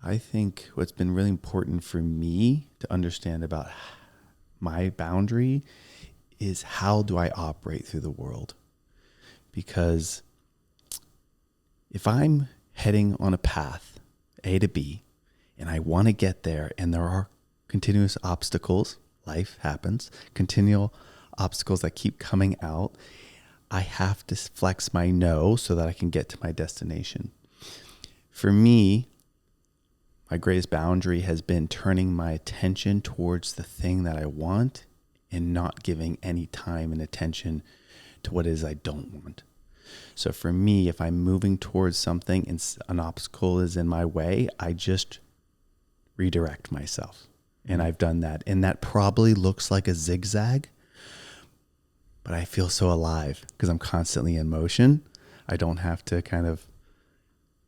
I think what's been really important for me to understand about my boundary is how do I operate through the world? Because if I'm heading on a path, A to B, and I want to get there, and there are continuous obstacles, life happens, continual obstacles that keep coming out, I have to flex my no so that I can get to my destination. For me, my greatest boundary has been turning my attention towards the thing that I want and not giving any time and attention to what it is I don't want. So for me, if I'm moving towards something and an obstacle is in my way, I just redirect myself. And I've done that. And that probably looks like a zigzag, but I feel so alive because I'm constantly in motion. I don't have to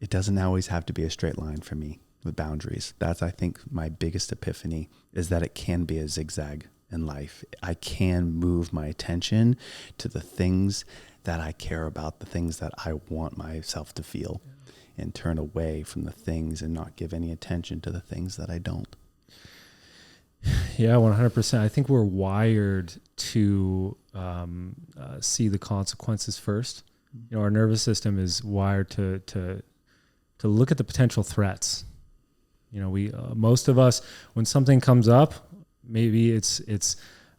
it doesn't always have to be a straight line for me with boundaries. That's, I think, my biggest epiphany is that it can be a zigzag in life. I can move my attention to the things that I care about, the things that I want myself to feel, and turn away from the things and not give any attention to the things that I don't. Yeah, 100%. I think we're wired to see the consequences first. You know, our nervous system is wired to look at the potential threats. You know, we most of us, when something comes up, maybe it's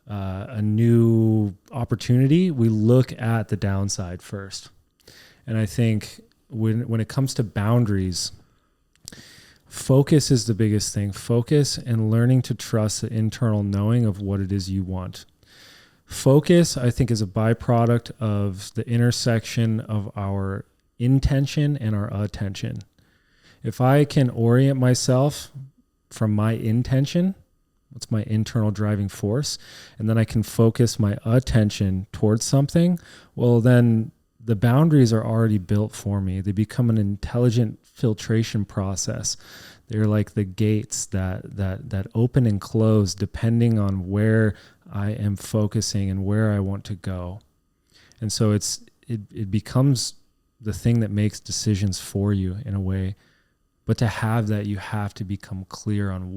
a new opportunity, we look at the downside first. And I think when it comes to boundaries, focus is the biggest thing. Focus and learning to trust the internal knowing of what it is you want. Focus, I think, is a byproduct of the intersection of our intention and our attention. If I can orient myself from my intention, what's my internal driving force, and then I can focus my attention towards something, well, then the boundaries are already built for me. They become an intelligent filtration process. They're like the gates that open and close depending on where I am focusing and where I want to go. And so it becomes the thing that makes decisions for you in a way. But to have that, you have to become clear on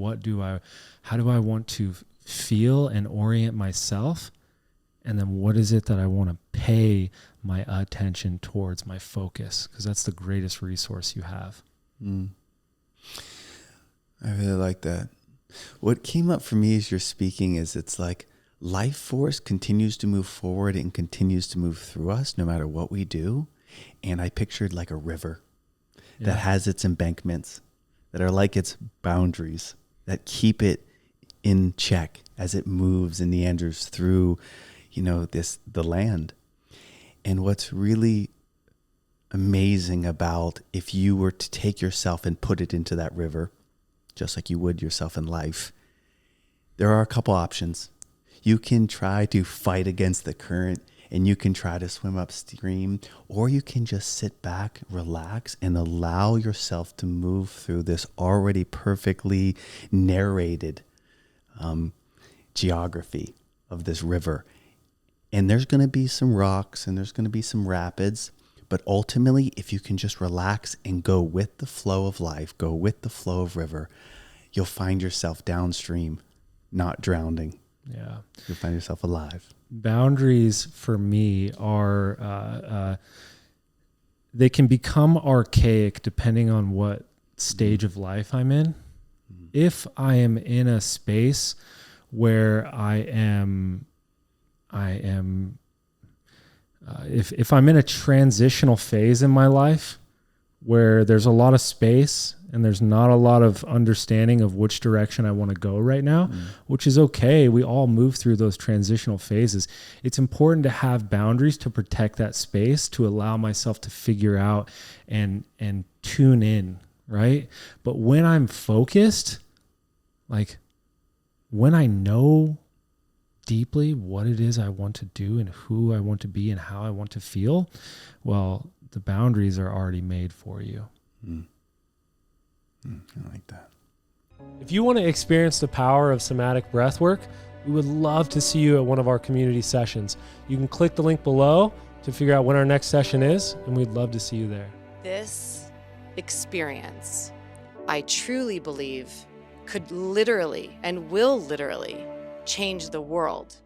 how do I want to feel and orient myself? And then what is it that I want to pay my attention towards, my focus? Because that's the greatest resource you have. I really like that. What came up for me as you're speaking is it's like life force continues to move forward and continues to move through us no matter what we do. And I pictured like a river that has its embankments that are like its boundaries that keep it in check as it moves and meanders through, the land. And what's really amazing about if you were to take yourself and put it into that river, just like you would yourself in life, there are a couple options. You can try to fight against the current and you can try to swim upstream, or you can just sit back, relax, and allow yourself to move through this already perfectly narrated geography of this river. And there's going to be some rocks and there's going to be some rapids, but ultimately, if you can just relax and go with the flow of life, go with the flow of river, you'll find yourself downstream, not drowning. Yeah. You'll find yourself alive. Boundaries for me are, they can become archaic depending on what stage of life I'm in. If I am in a space where if I'm in a transitional phase in my life where there's a lot of space and there's not a lot of understanding of which direction I want to go right now, which is okay. We all move through those transitional phases. It's important to have boundaries to protect that space, to allow myself to figure out and tune in, right? But when I'm focused, like when I know deeply what it is I want to do and who I want to be and how I want to feel, well, the boundaries are already made for you. I like that. If you want to experience the power of somatic breathwork, we would love to see you at one of our community sessions. You can click the link below to figure out when our next session is, and we'd love to see you there. This experience I truly believe could literally and will literally change the world.